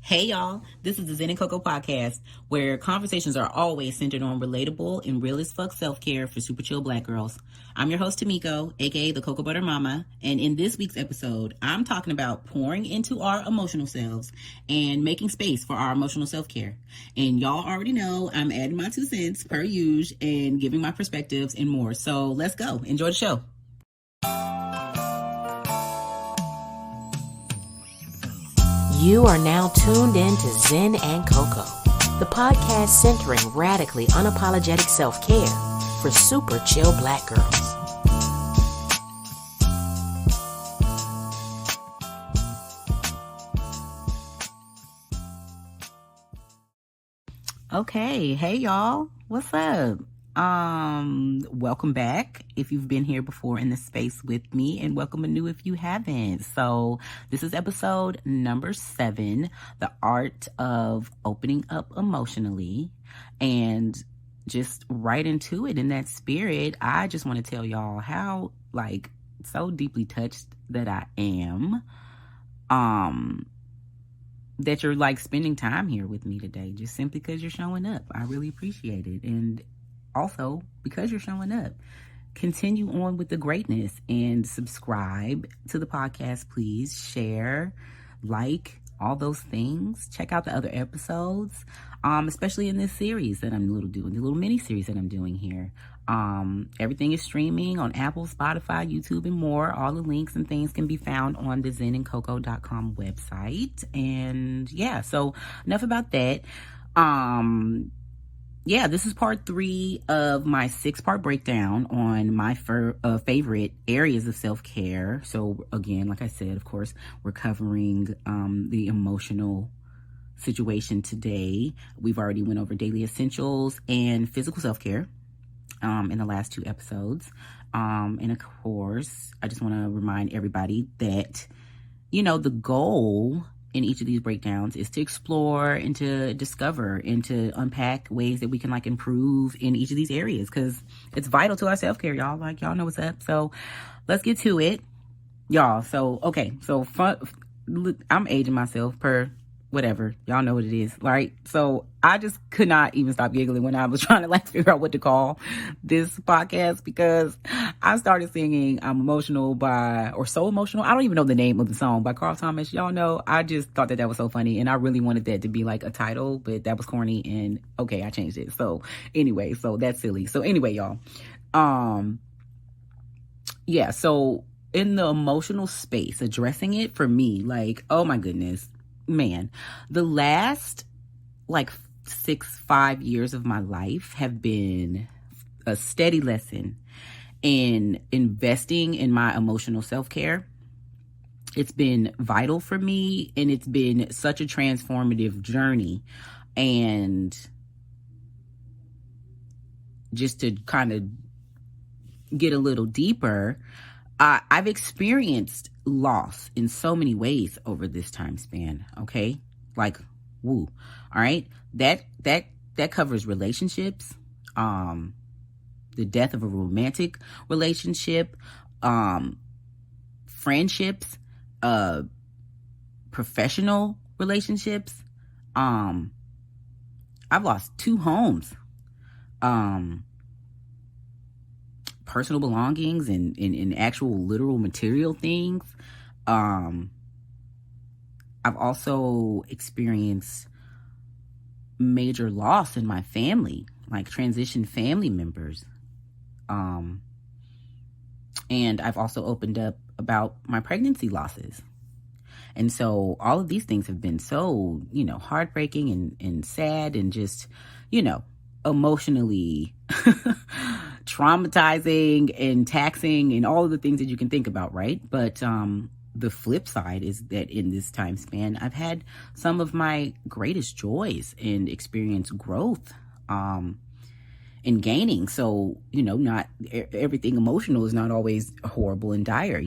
Hey y'all, this is the Zen and Coco podcast, where conversations are always centered on relatable and real as fuck self-care for super chill black girls. I'm your host Tameko, aka the Cocoa Butter Mama, and in this week's episode, I'm talking about pouring into our emotional selves and making space for our emotional self-care. And y'all already know I'm adding my 2 cents per usual and giving my perspectives and more. So let's go. Enjoy the show. You are now tuned in to Zen and Coco, the podcast centering radically unapologetic self-care for super chill black girls. Okay, hey y'all, what's up? Welcome back if you've been here before in the space with me, and welcome anew if you haven't. So this is episode number 7, the art of opening up emotionally. And just right into it in that spirit, I just want to tell y'all how so deeply touched that I am that you're spending time here with me today, just simply because you're showing up. I really appreciate it. And also, because you're showing up, continue on with the greatness and subscribe to the podcast, please. Share, all those things. Check out the other episodes, especially in this series that I'm doing, the little mini series that I'm doing here. Everything is streaming on Apple, Spotify, YouTube, and more. All the links and things can be found on the zenandcoco.com website. And yeah, so enough about that. This is part 3 of my 6-part breakdown on my favorite areas of self-care. So again, like I said, of course, we're covering the emotional situation today. We've already went over daily essentials and physical self-care in the last 2 episodes. And of course, I just want to remind everybody that, the goal in each of these breakdowns is to explore and to discover and to unpack ways that we can improve in each of these areas, because it's vital to our self-care, y'all. Y'all know what's up. So let's get to it, y'all. So I'm aging myself per whatever, y'all know what it is, right? So I just could not even stop giggling when I was trying to figure out what to call this podcast, because I started singing I'm Emotional or So Emotional. I don't even know the name of the song by Carl Thomas. Y'all know, I just thought that was so funny, and I really wanted that to be a title, but that was corny, and okay, I changed it. So anyway, so that's silly. So anyway, y'all, so in the emotional space, addressing it for me, oh my goodness, man, the last 5 years of my life have been a steady lesson in investing in my emotional self-care. It's been vital for me, and it's been such a transformative journey. And just to kind of get a little deeper, I've experienced loss in so many ways over this time span. Okay, woo. All right, that covers relationships, the death of a romantic relationship, friendships, professional relationships. I've lost 2 homes, personal belongings and actual literal material things. I've also experienced major loss in my family, transitioned family members. And I've also opened up about my pregnancy losses. And so all of these things have been so, heartbreaking and sad and just, emotionally traumatizing and taxing and all of the things that you can think about, right? But the flip side is that in this time span, I've had some of my greatest joys and experienced growth in gaining. So, not everything emotional is not always horrible and dire,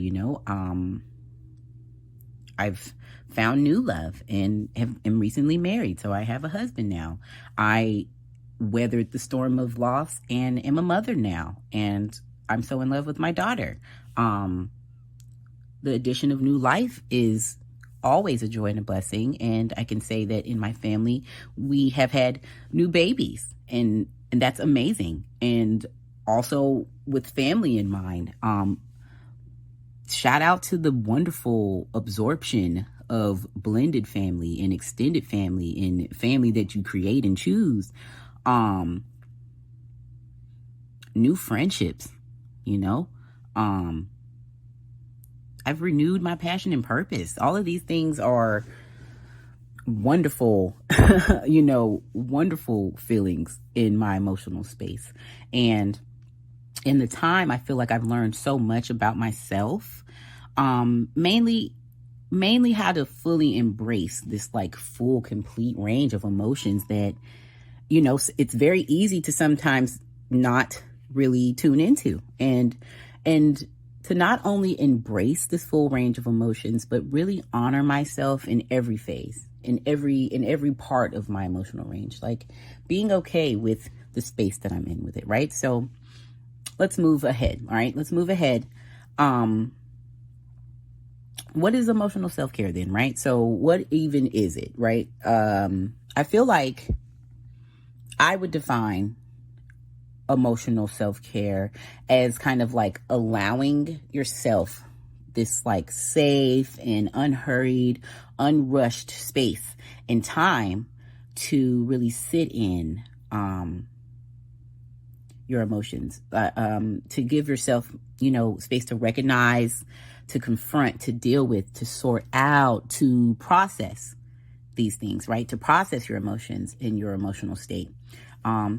I've found new love and am recently married. So I have a husband now. I weathered the storm of loss and am a mother now. And I'm so in love with my daughter. The addition of new life is always a joy and a blessing. And I can say that in my family, we have had new babies, and that's amazing. And also with family in mind, shout out to the wonderful absorption of blended family and extended family and family that you create and choose. New friendships, you know. I've renewed my passion and purpose. All of these things are wonderful, wonderful feelings in my emotional space. And in the time, I feel like I've learned so much about myself, mainly how to fully embrace this like full, complete range of emotions that, it's very easy to sometimes not really tune into, and to not only embrace this full range of emotions, but really honor myself in every phase, in every part of my emotional range, like being okay with the space that I'm in with it, right? So let's move ahead. All right, let's move ahead. What is emotional self-care then, right? So what even is it, right? I feel like I would define emotional self-care as kind of like allowing yourself this like safe and unhurried, unrushed space and time to really sit in your emotions, to give yourself, space to recognize, to confront, to deal with, to sort out, to process these things, right? To process your emotions in your emotional state.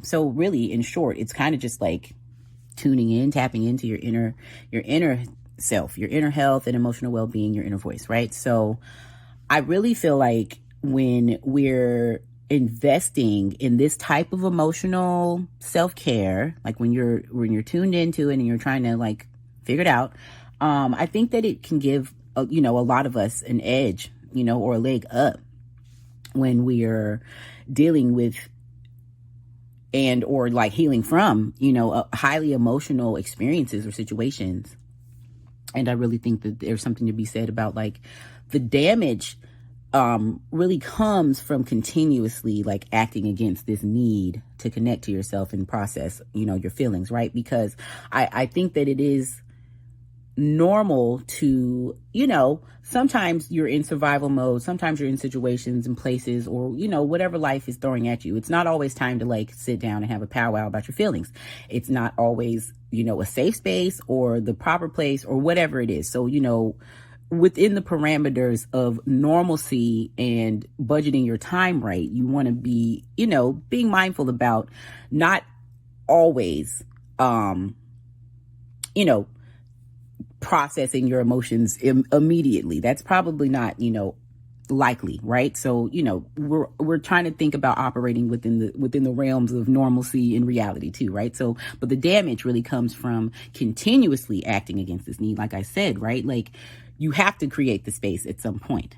So really, in short, it's kind of just like tuning in, tapping into your inner self, your inner health and emotional well-being, your inner voice, right? So I really feel like when we're investing in this type of emotional self-care, like when you're tuned into it and you're trying to like figure it out, I think that it can give, a lot of us an edge, or a leg up when we're dealing with or like healing from, highly emotional experiences or situations. And I really think that there's something to be said about like the damage really comes from continuously like acting against this need to connect to yourself and process, your feelings, right? Because I think that it is normal to, sometimes you're in survival mode, sometimes you're in situations and places or, whatever life is throwing at you. It's not always time to like sit down and have a powwow about your feelings. It's not always, a safe space or the proper place or whatever it is. So, within the parameters of normalcy and budgeting your time right, you want to be, being mindful about not always, processing your emotions immediately. That's probably not, likely, right? So, we're trying to think about operating within the realms of normalcy and reality too, right? So, but the damage really comes from continuously acting against this need. Like I said, right? Like you have to create the space at some point.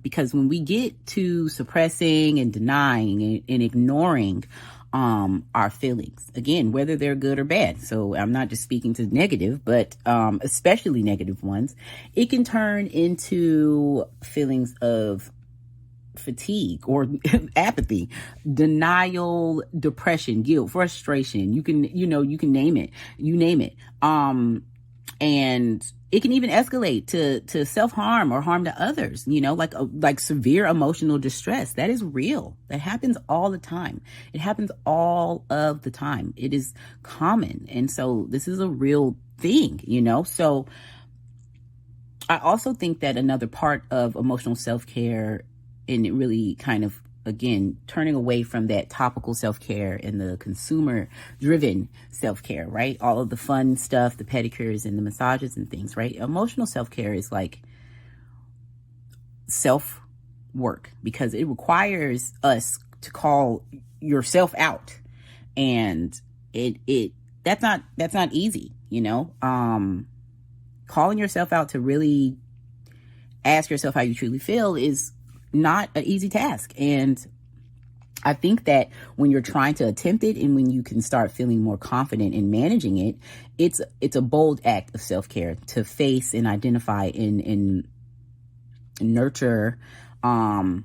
Because when we get to suppressing and denying and ignoring our feelings, again, whether they're good or bad. So I'm not just speaking to negative, but especially negative ones, it can turn into feelings of fatigue or apathy, denial, depression, guilt, frustration. You can name it. You name it. And it can even escalate to self-harm or harm to others, like severe emotional distress. That is real. That happens all the time. It happens all of the time. It is common. And so this is a real thing, So I also think that another part of emotional self-care, and it really kind of, again, turning away from that topical self-care and the consumer-driven self-care, right? All of the fun stuff, the pedicures and the massages and things, right? Emotional self-care is like self-work because it requires us to call yourself out, and that's not easy, calling yourself out to really ask yourself how you truly feel is not an easy task. And I think that when you're trying to attempt it and when you can start feeling more confident in managing it, it's a bold act of self-care to face and identify and nurture, and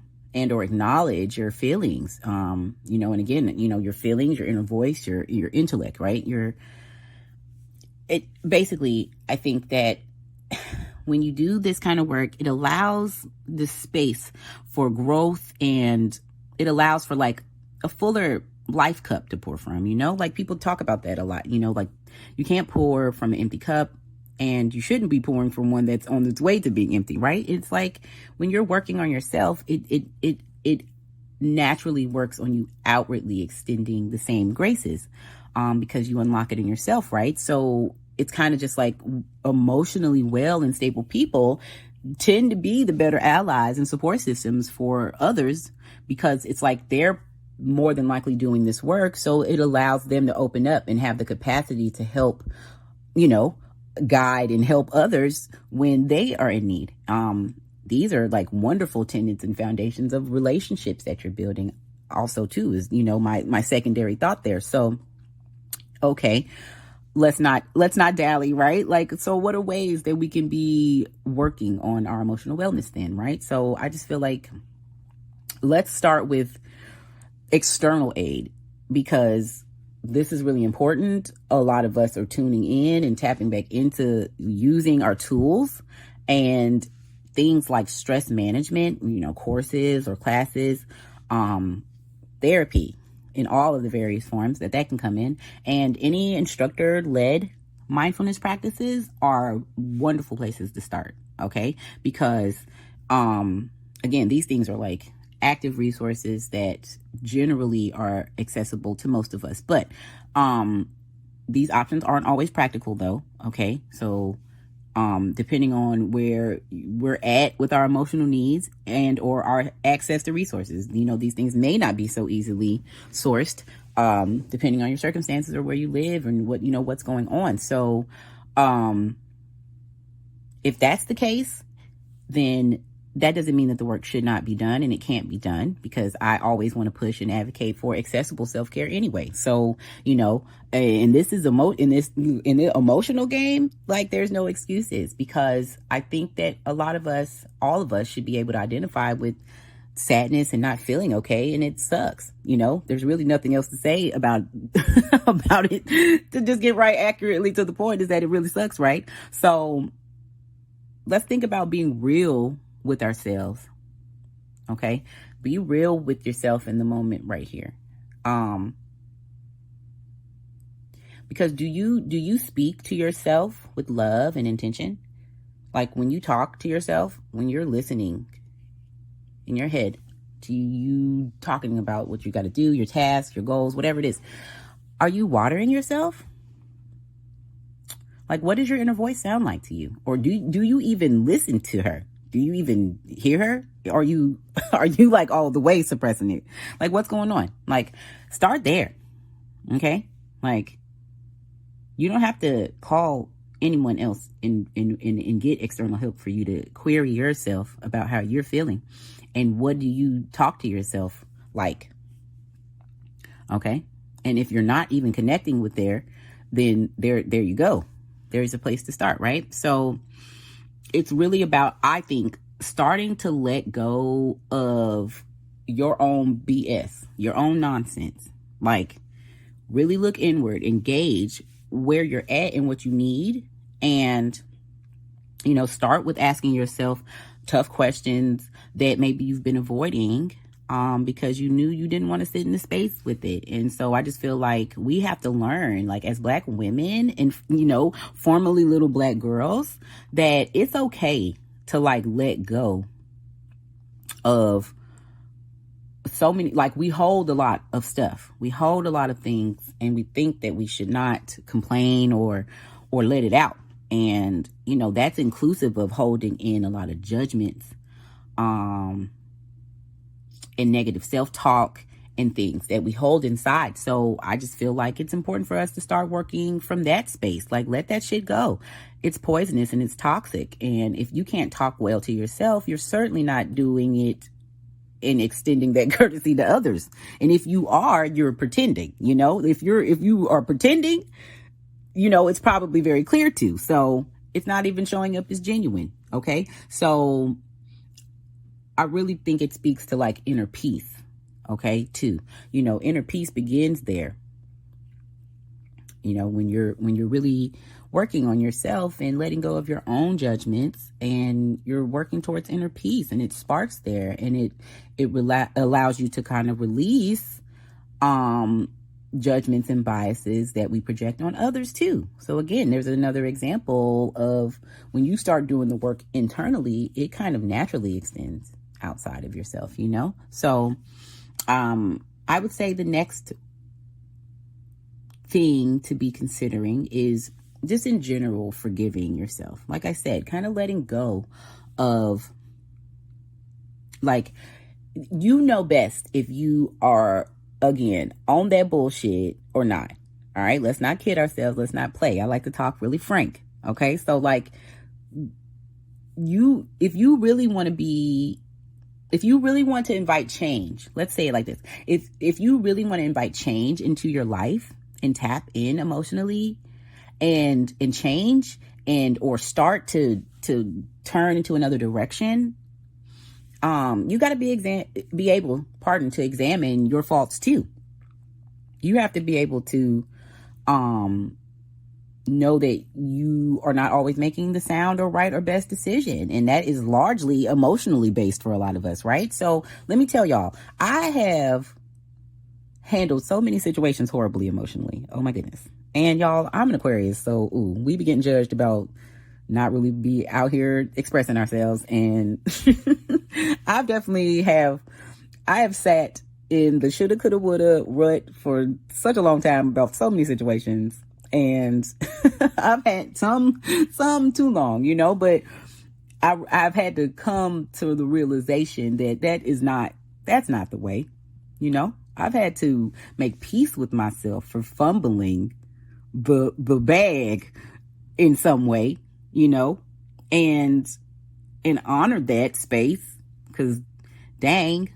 or acknowledge your feelings. And again, your feelings, your inner voice, your intellect, right? Basically, I think that when you do this kind of work, it allows the space for growth, and it allows for like a fuller life cup to pour from, like people talk about that a lot, like you can't pour from an empty cup, and you shouldn't be pouring from one that's on its way to being empty, right? It's like when you're working on yourself, it naturally works on you outwardly extending the same graces, because you unlock it in yourself, right? So it's kind of just like emotionally well and stable people tend to be the better allies and support systems for others, because it's like they're more than likely doing this work. So it allows them to open up and have the capacity to help, guide and help others when they are in need. These are like wonderful tenets and foundations of relationships that you're building also too, is, my secondary thought there. So, okay, let's not dally, right? Like, so what are ways that we can be working on our emotional wellness then, right? So I just feel like let's start with external aid, because this is really important. A lot of us are tuning in and tapping back into using our tools, and things like stress management, courses or classes, therapy in all of the various forms that can come in, and any instructor-led mindfulness practices are wonderful places to start, okay? Because, again, these things are like active resources that generally are accessible to most of us. But these options aren't always practical though, okay? So depending on where we're at with our emotional needs and or our access to resources, these things may not be so easily sourced, depending on your circumstances or where you live and what's going on. So if that's the case, then that doesn't mean that the work should not be done and it can't be done, because I always want to push and advocate for accessible self-care anyway. So, and this is in the emotional game, like there's no excuses, because I think that all of us should be able to identify with sadness and not feeling okay, and it sucks. There's really nothing else to say about about it. To just get right accurately to the point is that it really sucks, right? So let's think about being real with ourselves. Okay? Be real with yourself in the moment right here. Because do you speak to yourself with love and intention? Like when you talk to yourself, when you're listening in your head to you talking about what you got to do, your tasks, your goals, whatever it is, are you watering yourself? Like, what does your inner voice sound like to you? Or do you even listen to her? Do you even hear her? Are you like all the way suppressing it? Like, what's going on? Like, start there. Okay? Like, you don't have to call anyone else and get external help for you to query yourself about how you're feeling. And what do you talk to yourself like? Okay? And if you're not even connecting with then there you go. There's a place to start, right? So it's really about, I think, starting to let go of your own BS, your own nonsense. Like, really look inward, engage where you're at and what you need. And, start with asking yourself tough questions that maybe you've been avoiding because you knew you didn't want to sit in the space with it. And so I just feel like we have to learn, like as Black women and, formerly little Black girls, that it's okay to like let go of so many, like we hold a lot of stuff. We hold a lot of things and we think that we should not complain or let it out. And, that's inclusive of holding in a lot of judgments, and negative self-talk and things that we hold inside. So I just feel like it's important for us to start working from that space. Like, let that shit go. It's poisonous and it's toxic. And if you can't talk well to yourself, you're certainly not doing it and extending that courtesy to others. And if you are, you're pretending, if you are pretending, it's probably very clear too. So it's not even showing up as genuine. Okay. So I really think it speaks to like inner peace. Okay, too. Inner peace begins there. When you're really working on yourself and letting go of your own judgments, and you're working towards inner peace, and it sparks there, and it allows you to kind of release judgments and biases that we project on others too. So again, there's another example of when you start doing the work internally, it kind of naturally extends outside of yourself, So I would say the next thing to be considering is just in general forgiving yourself. Like I said, kind of letting go of, like, best if you are, again, on that bullshit or not. All right, let's not kid ourselves. Let's not play. I like to talk really frank. Okay, so like if you really want to invite change, let's say it like this. If you really want to invite change into your life and tap in emotionally and change or start to turn into another direction, you got to be able to examine your faults too. You have to be able to know that you are not always making the sound or right or best decision. And that is largely emotionally based for a lot of us, right? So let me tell y'all, I have handled so many situations horribly emotionally. Oh my goodness. And y'all, I'm an Aquarius, so we be getting judged about not really be out here expressing ourselves. And I have sat in the shoulda, coulda, woulda rut for such a long time about so many situations. And I've had some too long, but I've had to come to the realization that that's not the way, I've had to make peace with myself for fumbling the bag in some way, and honor that space, because dang,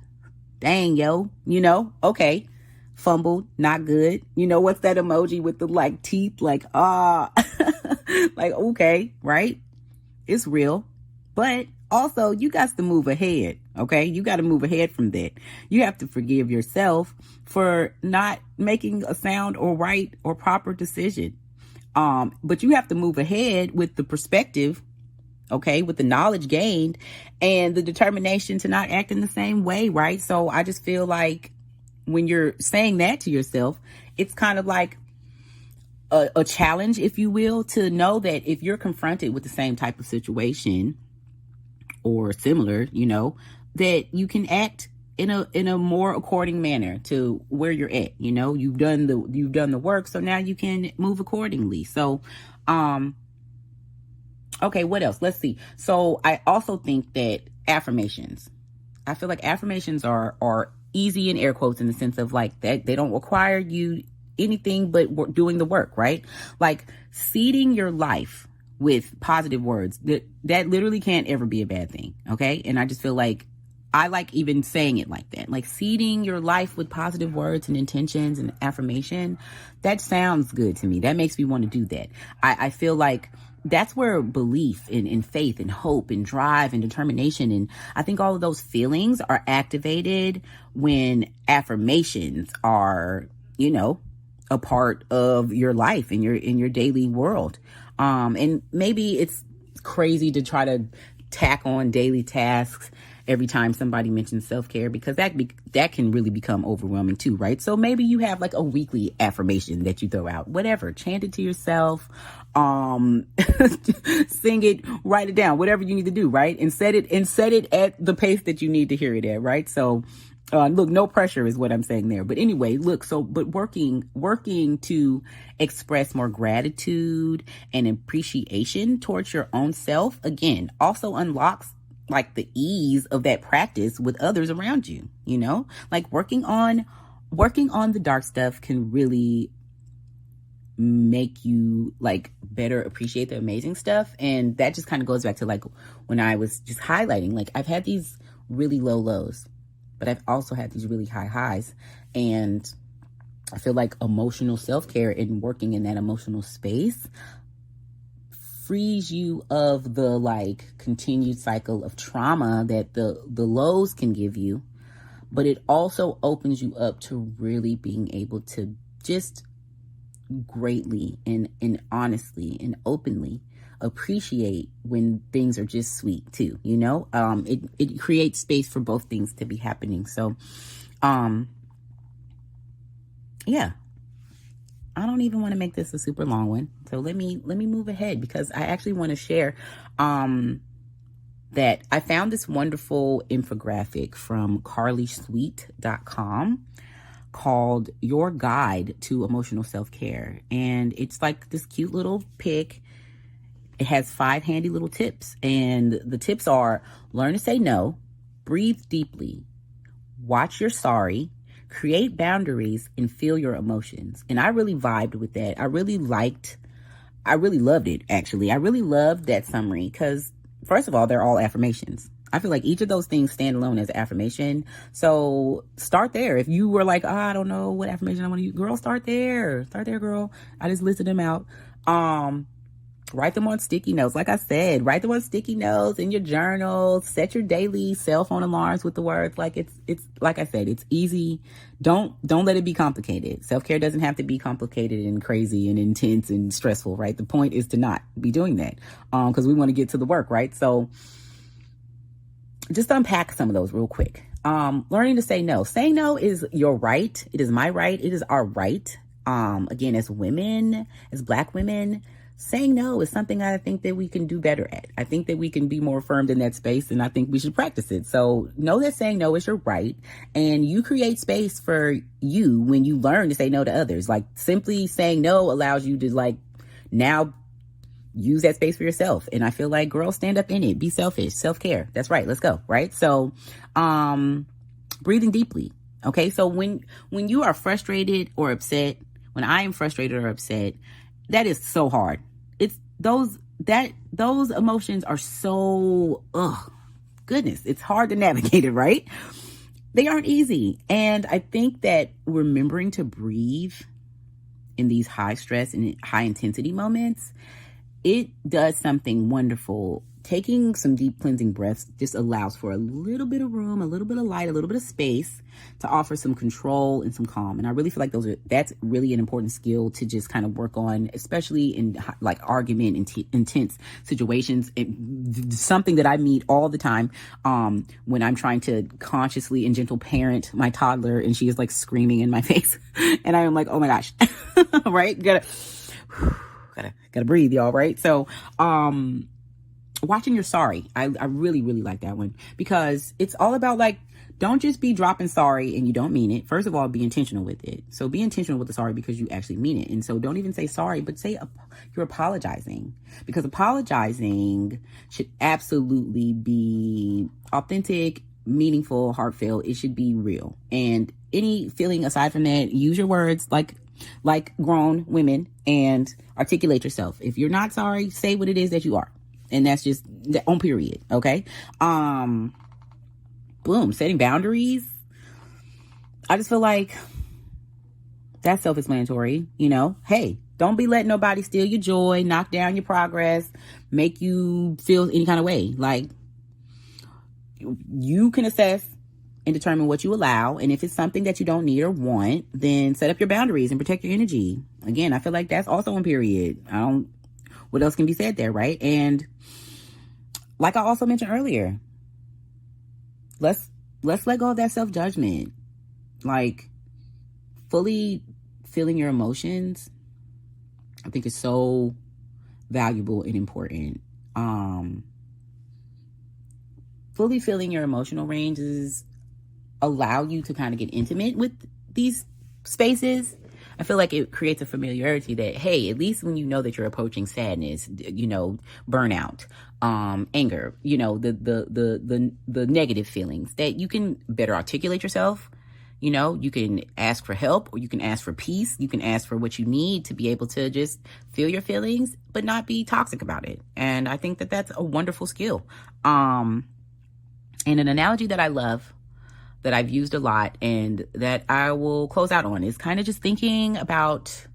yo, okay, fumbled, not good. What's that emoji with the like teeth, like, like, okay, right? It's real. But also you got to move ahead. Okay. You got to move ahead from that. You have to forgive yourself for not making a sound or right or proper decision. But you have to move ahead with the perspective, okay, with the knowledge gained and the determination to not act in the same way, right? So I just feel like when you're saying that to yourself, it's kind of like a challenge, if you will, to know that if you're confronted with the same type of situation or similar, that you can act in a more according manner to where you're at. You've done the work, so now you can move accordingly. So, okay, what else? Let's see. So I also think that affirmations. I feel like affirmations are easy in air quotes, in the sense of like that they don't require you anything but doing the work, right? Like seeding your life with positive words, that literally can't ever be a bad thing. Okay. And I just feel like I like even saying it like that, like seeding your life with positive words and intentions and affirmation. That sounds good to me. That makes me want to do that. I feel like that's where belief and faith and hope and drive and determination, and I think all of those feelings are activated when affirmations are, a part of your life in your daily world. And maybe it's crazy to try to tack on daily tasks every time somebody mentions self-care, because that can really become overwhelming too, right? So maybe you have like a weekly affirmation that you throw out, whatever, chant it to yourself, sing it, write it down, whatever you need to do, right? And set it at the pace that you need to hear it at, right? So look, no pressure is what I'm saying there. But anyway, look, but working to express more gratitude and appreciation towards your own self, again, also unlocks like the ease of that practice with others around you, like working on the dark stuff can really make you like better appreciate the amazing stuff. And that just kind of goes back to like when I was just highlighting, like I've had these really low lows, but I've also had these really high highs. And I feel like emotional self-care and working in that emotional space frees you of the like continued cycle of trauma that the lows can give you, but it also opens you up to really being able to just greatly and honestly and openly appreciate when things are just sweet too, you know. It creates space for both things to be happening. So yeah, I don't even want to make this a super long one, so let me move ahead, because I actually want to share that I found this wonderful infographic from carlysweet.com called Your Guide to Emotional Self-Care. And it's like this cute little pic. It has 5 handy little tips. And the tips are: learn to say no, breathe deeply, watch your sorry, create boundaries, and feel your emotions. And I really vibed with that. I really loved it, actually. I really loved that summary because, first of all, they're all affirmations. I feel like each of those things stand alone as affirmation. So start there. If you were like, I don't know what affirmation I want to use, girl, start there. Start there, girl. I just listed them out. Write them on sticky notes. Like I said, write them on sticky notes in your journal. Set your daily cell phone alarms with the words. Like it's like I said, it's easy. Don't let it be complicated. Self-care doesn't have to be complicated and crazy and intense and stressful, right? The point is to not be doing that. Because we want to get to the work, right? So just unpack some of those real quick. Learning to say no. Saying no is your right. It is my right. It is our right. Again, as women, as Black women, saying no is something I think that we can do better at. I think that we can be more affirmed in that space, and I think we should practice it. So know that saying no is your right, and you create space for you when you learn to say no to others. Like, simply saying no allows you to like now use that space for yourself. And I feel like, girls, stand up in it. Be selfish. Self-care. That's right. Let's go. Right? So breathing deeply. Okay? So when you are frustrated or upset, when I am frustrated or upset, that is so hard. It's those emotions are so, goodness, it's hard to navigate it, right? They aren't easy. And I think that remembering to breathe in these high stress and high intensity moments, it does something wonderful. Taking some deep cleansing breaths just allows for a little bit of room, a little bit of light, a little bit of space to offer some control and some calm. And I really feel like that's really an important skill to just kind of work on, especially in like argument and intense situations. Something that I meet all the time when I'm trying to consciously and gentle parent my toddler, and she is like screaming in my face, and I am like, oh my gosh, right? Gotta breathe, y'all, right? So, watching your sorry. I really, really like that one, because it's all about like, don't just be dropping sorry and you don't mean it. First of all, be intentional with it. So be intentional with the sorry because you actually mean it. And so don't even say sorry, but say you're apologizing, because apologizing should absolutely be authentic, meaningful, heartfelt. It should be real. And any feeling aside from that, use your words like grown women and articulate yourself. If you're not sorry, say what it is that you are. And that's just on period. Okay. Boom. Setting boundaries. I just feel like that's self-explanatory. You know, hey, don't be letting nobody steal your joy, knock down your progress, make you feel any kind of way. Like, you can assess and determine what you allow. And if it's something that you don't need or want, then set up your boundaries and protect your energy. Again, I feel like that's also on period. What else can be said there, right? And like I also mentioned earlier, let's let go of that self-judgment. Like, fully feeling your emotions, I think, is so valuable and important. Fully feeling your emotional ranges allow you to kind of get intimate with these spaces. I feel like it creates a familiarity that, hey, at least when you know that you're approaching sadness, you know, burnout, anger, you know, the negative feelings, that you can better articulate yourself. You know, you can ask for help, or you can ask for peace. You can ask for what you need to be able to just feel your feelings, but not be toxic about it. And I think that that's a wonderful skill. And an analogy that I love, that I've used a lot, and that I will close out on, is kind of just thinking about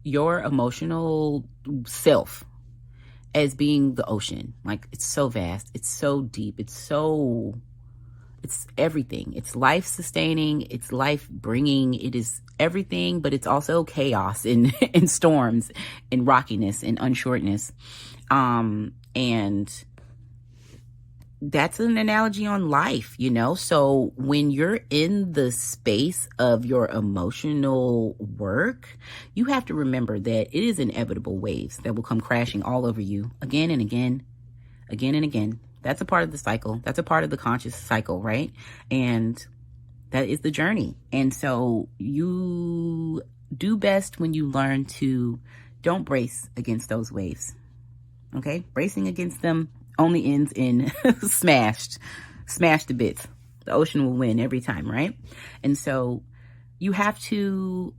your emotional self as being the ocean. Like, it's so vast, it's so deep, it's everything. It's life sustaining, it's life bringing, it is everything, but it's also chaos and, and storms and rockiness and unsureness. And that's an analogy on life, you know? So when you're in the space of your emotional work, you have to remember that it is inevitable waves that will come crashing all over you again and again, again and again. That's a part of the cycle. That's a part of the conscious cycle, right? And that is the journey. And so you do best when you learn to don't brace against those waves. Okay? Bracing against them only ends in smashed to bits. The ocean will win every time, right? And so you have to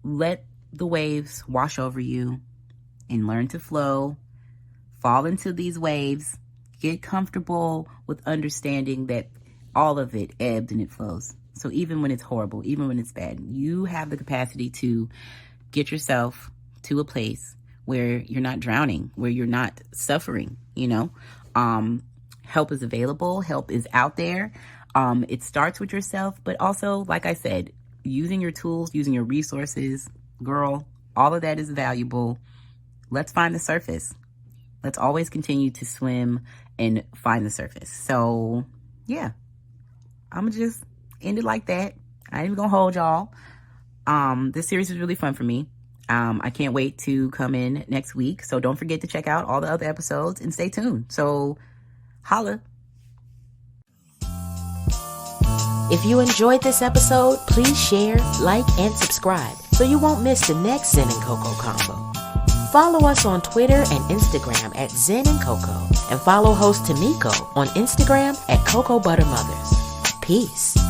let the waves wash over you and learn to flow, fall into these waves, get comfortable with understanding that all of it ebbs and it flows. So even when it's horrible, even when it's bad, you have the capacity to get yourself to a place where you're not drowning, where you're not suffering, you know. Help is available. Help is out there. It starts with yourself, but also, like I said, using your tools, using your resources, girl, all of that is valuable. Let's find the surface. Let's always continue to swim and find the surface. So yeah, I'm gonna just end it like that. I ain't even gonna hold y'all. This series is really fun for me. I can't wait to come in next week. So don't forget to check out all the other episodes and stay tuned. So holla. If you enjoyed this episode, please share, like, and subscribe so you won't miss the next Zen and Coco combo. Follow us on Twitter and Instagram at Zen and Coco, and follow host Tameko on Instagram at Cocoa Butter Mothers. Peace.